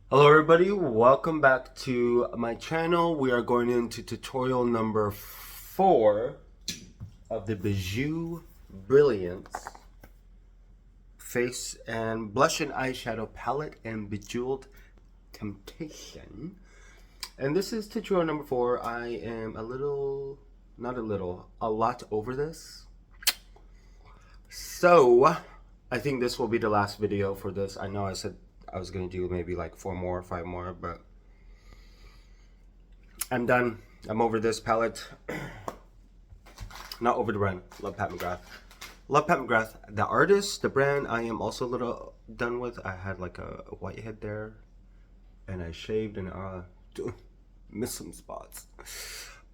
Hello everybody, welcome back to my channel. We are going into tutorial number 4 of the Bijoux Brilliance Face and Blush and Eyeshadow Palette and Bejeweled Temptation. And this is tutorial number 4. I am a lot over this. So, I think this will be the last video for this. I know I said I was going to do maybe like 4 more, 5 more, but I'm done. I'm over this palette. Not over the brand. Love Pat McGrath. Love Pat McGrath. The artist, the brand, I am also a little done with. I had like a white head there, and I shaved and missed some spots.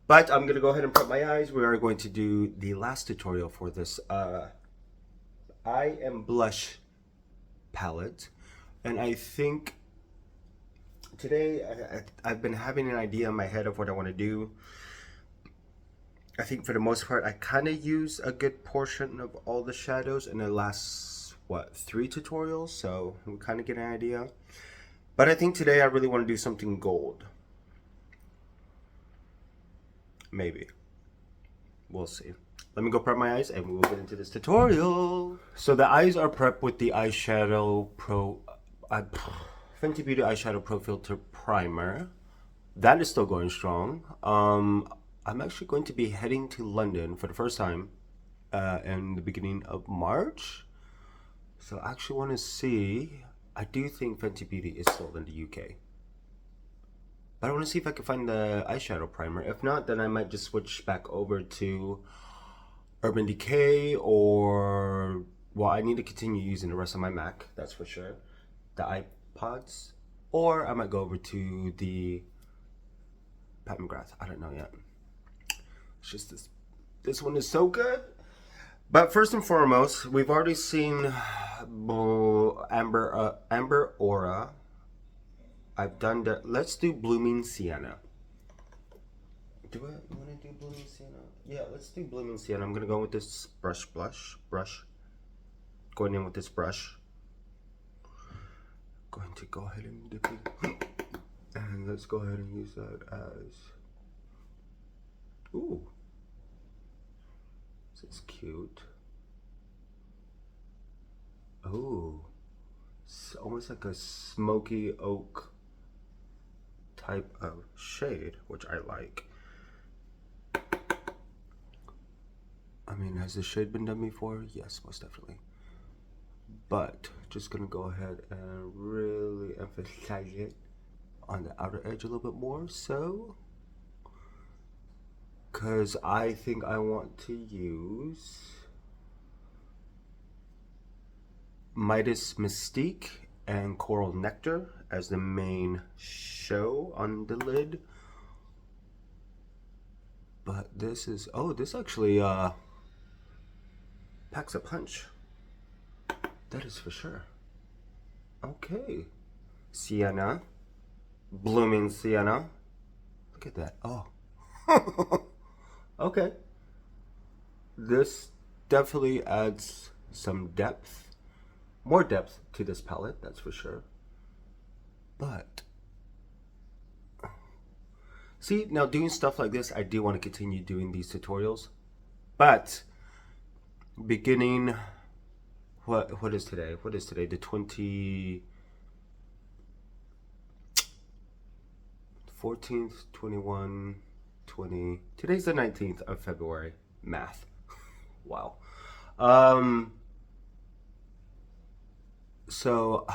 But I'm gonna go ahead and prep my eyes. We are going to do the last tutorial for this eye and blush palette, and I think today I've been having an idea in my head of what I want to do. I think for the most part I kind of use a good portion of all the shadows in the last, what, 3 tutorials, so we kind of get an idea. But I think today I really want to do something gold. Maybe. We'll see. Let me go prep my eyes and we will get into this tutorial. So the eyes are prepped with the eyeshadow Fenty Beauty Eyeshadow Pro Filter Primer. That is still going strong. I'm actually going to be heading to London for the first time in the beginning of March. So I actually want to see, I do think Fenty Beauty is sold in the UK. But I want to see if I can find the eyeshadow primer. If not, then I might just switch back over to Urban Decay or, well, I need to continue using the rest of my MAC, that's for sure. The iPods. Or I might go over to the Pat McGrath. I don't know yet. It's just this one is so good. But first and foremost, we've already seen Amber Aura. I've done that. Let's do Blooming Sienna. Do I want to do Blooming Sienna? Yeah, let's do Blooming Sienna. I'm gonna go with this brush. Going in with this brush. Going to go ahead and dip it. And let's go ahead and use that as, ooh, this is cute. Oh, it's almost like a smoky oak type of shade, which I like. I mean, has this shade been done before? Yes, most definitely. But just gonna go ahead and really emphasize it on the outer edge a little bit more, so because I think I want to use Midas Mystique and Coral Nectar as the main show on the lid. But this is, oh, this actually packs a punch. That is for sure. Okay. Sienna. Blooming Sienna. Look at that. Oh. Okay. This definitely adds some depth. More depth to this palette, that's for sure. But see, now doing stuff like this, I do want to continue doing these tutorials. But beginning, what is today? What is today? The 14th, 21, 20. Today's the 19th of February. Math. Wow. So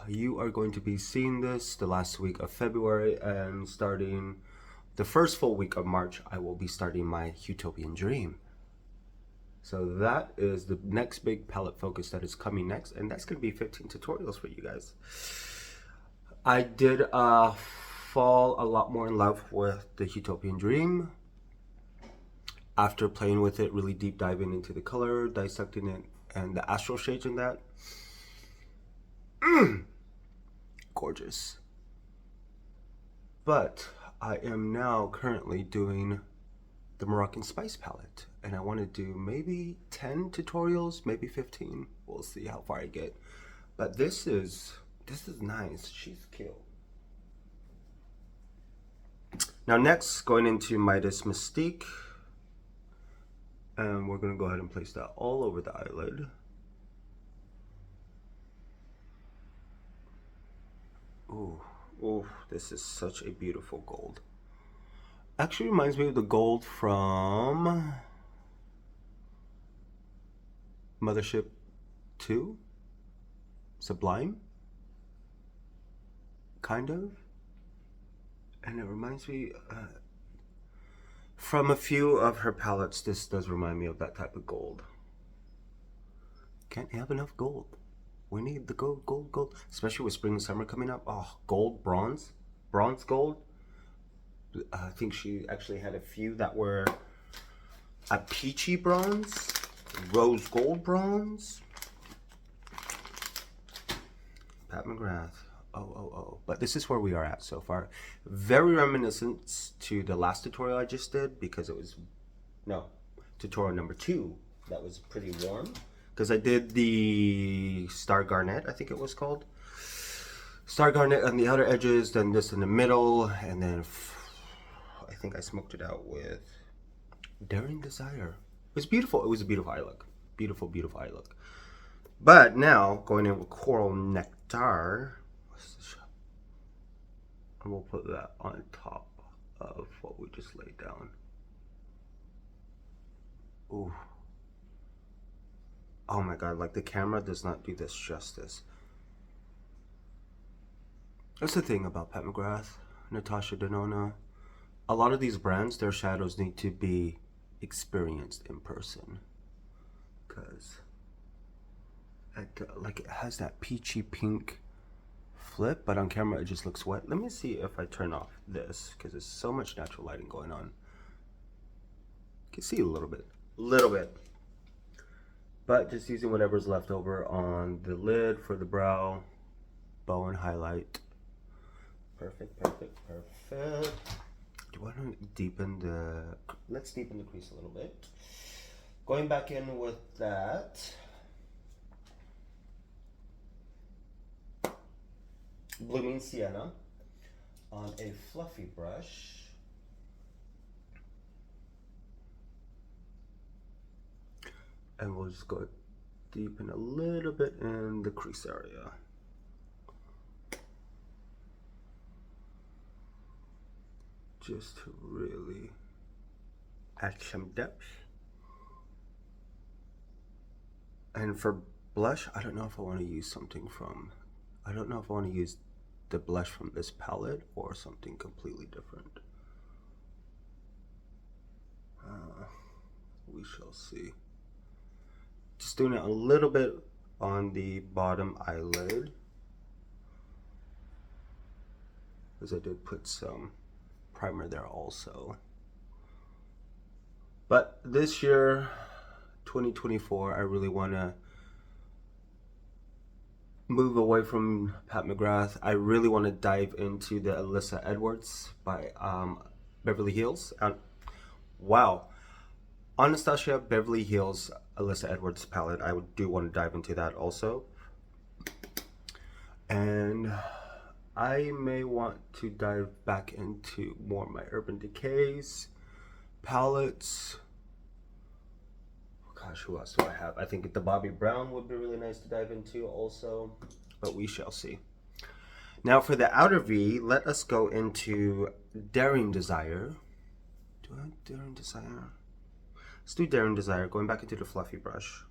you are going to be seeing this the last week of February, and starting the first full week of March, I will be starting my Utopian Dream. So that is the next big palette focus that is coming next, and that's going to be 15 tutorials for you guys. I did fall a lot more in love with the Utopian Dream after playing with it, really deep diving into the color, dissecting it, and the astral shades in that. Gorgeous. But I am now currently doing the Moroccan Spice palette, and I want to do maybe 10 tutorials, maybe 15. We'll see how far I get. But this is nice. She's cute. Now next, going into Midas Mystique. And we're going to go ahead and place that all over the eyelid. Ooh, ooh, this is such a beautiful gold. Actually reminds me of the gold from Mothership 2? Sublime? Kind of. And it reminds me, from a few of her palettes, this does remind me of that type of gold. Can't have enough gold. We need the gold, gold, gold. Especially with spring and summer coming up. Oh, gold, bronze, bronze, gold. I think she actually had a few that were a peachy bronze, rose gold bronze. Pat McGrath. Oh. But this is where we are at so far. Very reminiscent to the last tutorial I just did, because it was, no, tutorial number 2. That was pretty warm. Because I did the Star Garnet, I think it was called. Star Garnet on the outer edges, then this in the middle, and then I think I smoked it out with Daring Desire. It was beautiful. It was a beautiful eye look. Beautiful, beautiful eye look. But now, going in with Coral Nectar. And we'll put that on top of what we just laid down. Ooh. Oh my god, like the camera does not do this justice. That's the thing about Pat McGrath, Natasha Denona. A lot of these brands, their shadows need to be experienced in person. Because it has that peachy pink flip, but on camera it just looks wet. Let me see if I turn off this, because there's so much natural lighting going on. You can see a little bit. But just using whatever's left over on the lid for the brow, bow and highlight. Perfect. Do you want to deepen the, let's deepen the crease a little bit. Going back in with that Blooming Sienna on a fluffy brush. And we'll just go deepen a little bit in the crease area. Just to really add some depth. And for blush, I don't know if I want to use something from, I don't know if I want to use the blush from this palette or something completely different. We shall see. Just doing it a little bit on the bottom eyelid, because I did put some primer there also. But this year, 2024, I really want to move away from Pat McGrath. I really want to dive into the Alyssa Edwards by Beverly Hills. Wow. Anastasia Beverly Hills Alyssa Edwards palette. I do want to dive into that also. And I may want to dive back into more of my Urban Decays palettes. Gosh, who else do I have? I think the Bobbi Brown would be really nice to dive into also, but we shall see. Now for the outer V, let us go into Daring Desire. Do I have Daring Desire? Let's do Daring Desire, going back into the fluffy brush.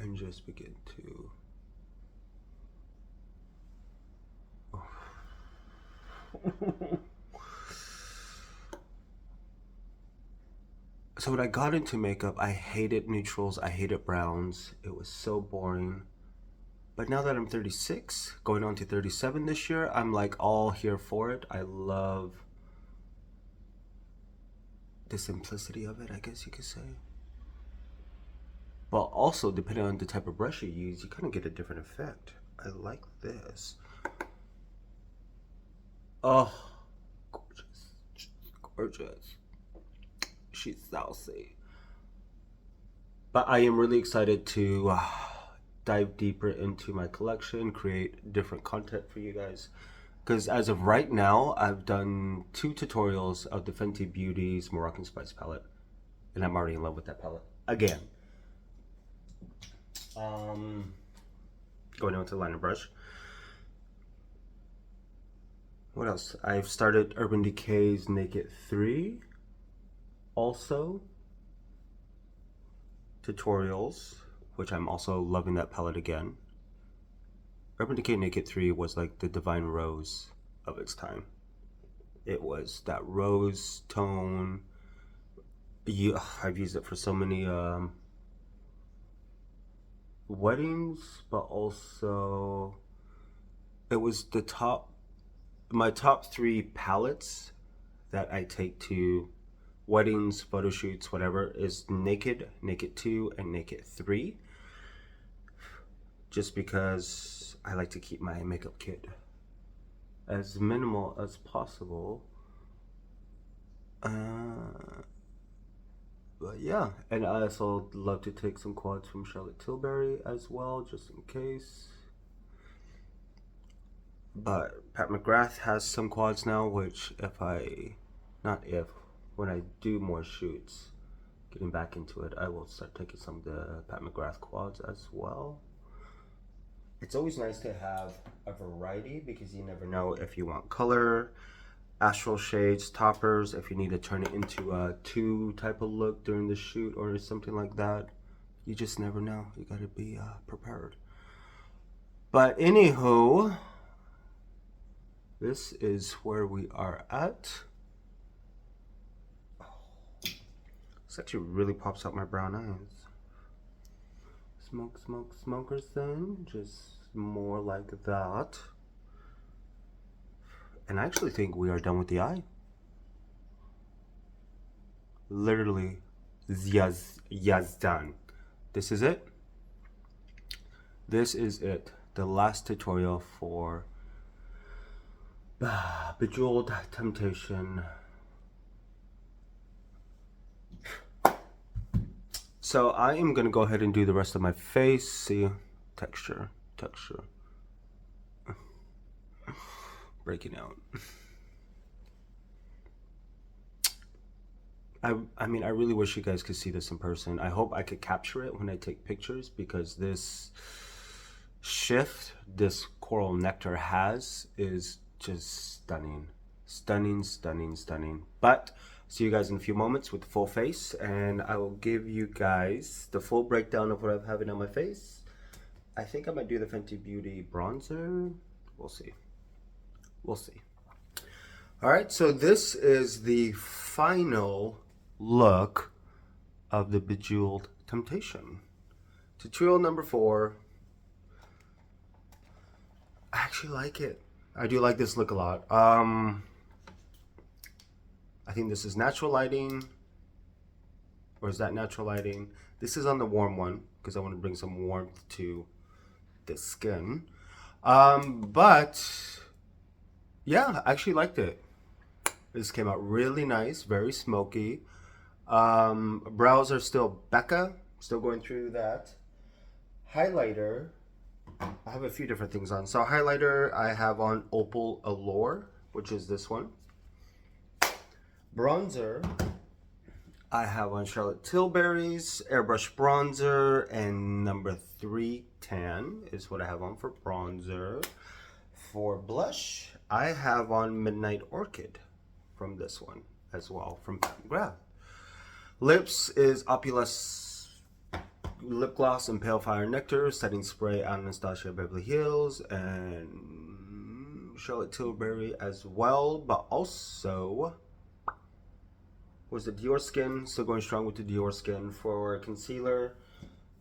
And just begin to... Oh. So when I got into makeup, I hated neutrals, I hated browns. It was so boring. But now that I'm 36, going on to 37 this year, I'm like all here for it. I love the simplicity of it, I guess you could say. But also, depending on the type of brush you use, you kind of get a different effect. I like this. Oh, gorgeous, gorgeous. She's saucy. But I am really excited to dive deeper into my collection, create different content for you guys. because as of right now, I've done 2 tutorials of the Fenty Beauty's Moroccan Spice palette, and I'm already in love with that palette again. Going on to the liner brush. What else? I've started Urban Decay's Naked 3. Also, tutorials, which I'm also loving that palette again. Urban Decay Naked 3 was like the divine rose of its time. It was that rose tone. I've used it for so many weddings, but also it was my top 3 palettes that I take to weddings, photo shoots, whatever, is Naked, Naked 2, and Naked 3. Just because I like to keep my makeup kit as minimal as possible. But yeah, and I also love to take some quads from Charlotte Tilbury as well, just in case. But Pat McGrath has some quads now, which when I do more shoots, getting back into it, I will start taking some of the Pat McGrath quads as well. It's always nice to have a variety because you never know if you want color, astral shades, toppers, if you need to turn it into a 2 type of look during the shoot or something like that. You just never know. You gotta be prepared. But anywho, this is where we are at. This actually really pops out my brown eyes. Smoke, smoke, smokers then. Just more like that. And I actually think we are done with the eye. Literally, yas done. This is it. This is it. The last tutorial for Bejeweled Temptation. So I am gonna go ahead and do the rest of my face. See, texture. Breaking out. I mean, I really wish you guys could see this in person. I hope I could capture it when I take pictures, because this shift this coral nectar has is just stunning. Stunning. But see you guys in a few moments with the full face, and I will give you guys the full breakdown of what I'm having on my face. I think I might do the Fenty Beauty bronzer. We'll see. All right, so this is the final look of the Bejeweled Temptation. Tutorial number 4. I actually like it. I do like this look a lot. I think this is natural lighting. Or is that natural lighting? This is on the warm one because I want to bring some warmth to the skin. But yeah, I actually liked it. This came out really nice, very smoky. Brows are still Becca, still going through that. Highlighter, I have a few different things on. So highlighter, I have on Opal Allure, which is this one. Bronzer, I have on Charlotte Tilbury's Airbrush Bronzer, and number 3 Tan is what I have on for bronzer. For blush, I have on Midnight Orchid from this one as well, from Pat McGrath. Lips is Opulus Lip Gloss and Pale Fire Nectar Setting Spray on Anastasia Beverly Hills and Charlotte Tilbury as well, but also was the Dior Skin, still going strong with the Dior Skin. For concealer,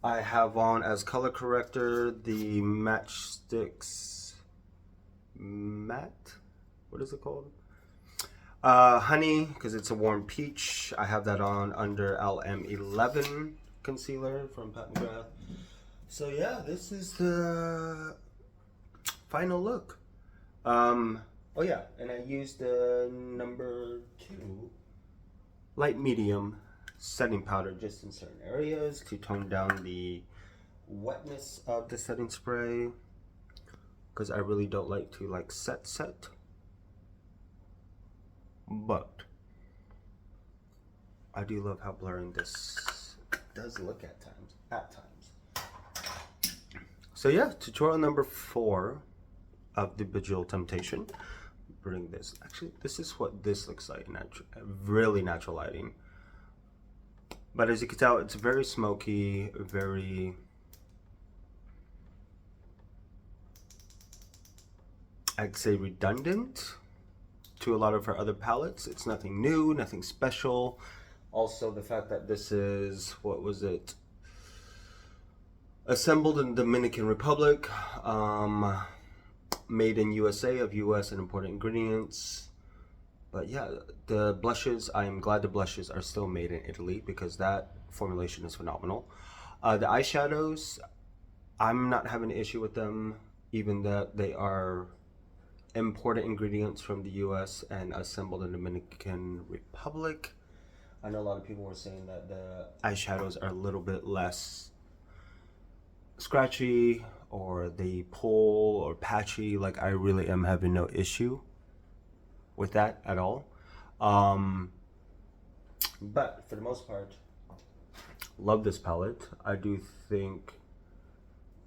I have on as color corrector the Matchsticks matte, what is it called? Honey, because it's a warm peach. I have that on under LM11 concealer from Pat McGrath. So yeah, this is the final look. Oh yeah, and I used the number 2 light medium setting powder just in certain areas to tone down the wetness of the setting spray, because I really don't like to set but I do love how blurring this does look at times. So yeah, tutorial number 4 of the Bejeweled Temptation. Bring this. Actually, this is what this looks like. Really natural lighting. But as you can tell, it's very smoky, very... I'd say redundant to a lot of her other palettes. It's nothing new, nothing special. Also, the fact that this is, what was it? Assembled in the Dominican Republic. Made in USA of US and imported ingredients. But yeah, the blushes, I am glad the blushes are still made in Italy because that formulation is phenomenal. The eyeshadows, I'm not having an issue with them, even that they are imported ingredients from the US and assembled in the Dominican Republic. I know a lot of people were saying that the eyeshadows are a little bit less scratchy or they pull or patchy. Like, I really am having no issue with that at all. But for the most part, love this palette. I do think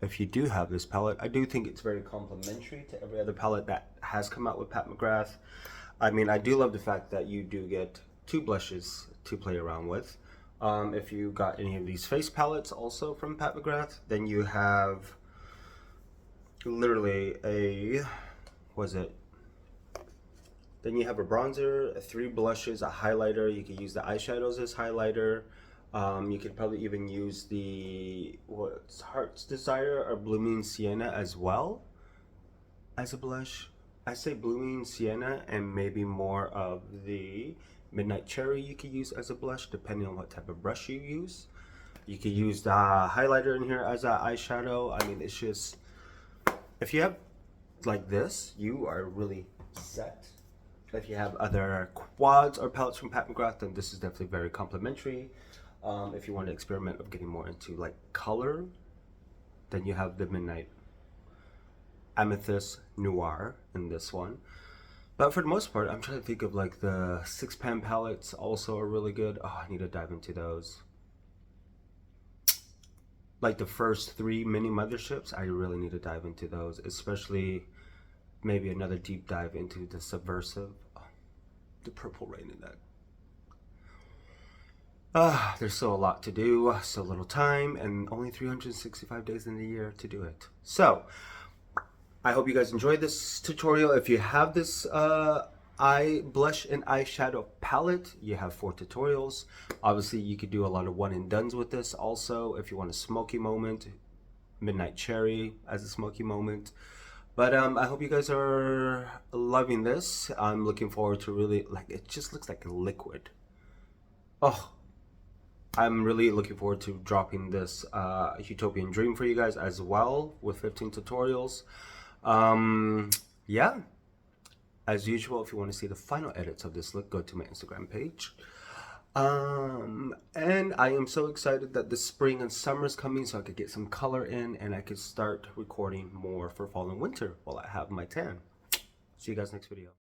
if you do have this palette, I do think it's very complementary to every other palette that has come out with Pat McGrath. I mean, I do love the fact that you do get 2 blushes to play around with. If you got any of these face palettes also from Pat McGrath, then you have literally a, then you have a bronzer, 3 blushes, a highlighter. You can use the eyeshadows as highlighter. You could probably even use the Heart's Desire or Blooming Sienna as well as a blush. I say Blooming Sienna and maybe more of the Midnight Cherry you could use as a blush depending on what type of brush you use. You could use the highlighter in here as an eyeshadow. I mean, it's just, if you have like this, you are really set. If you have other quads or palettes from Pat McGrath, then this is definitely very complimentary. If you want to experiment of getting more into like color, then you have the Midnight Amethyst Noir in this one. But for the most part, I'm trying to think of like the 6-pan palettes also are really good. Oh, I need to dive into those. Like the first 3 mini motherships, I really need to dive into those, especially maybe another deep dive into the Subversive. Oh, the Purple Rain in that. There's still a lot to do, so little time, and only 365 days in the year to do it. So, I hope you guys enjoyed this tutorial. If you have this eye blush and eyeshadow palette, you have 4 tutorials. Obviously, you could do a lot of one and dones with this also. If you want a smoky moment, Midnight Cherry as a smoky moment. But I hope you guys are loving this. I'm looking forward to really, like, it just looks like a liquid. Oh, I'm really looking forward to dropping this Utopian Dream for you guys as well with 15 tutorials. Yeah, as usual, if you want to see the final edits of this look, go to my Instagram page. And I am so excited that the spring and summer is coming so I could get some color in and I could start recording more for fall and winter while I have my tan. See you guys next video.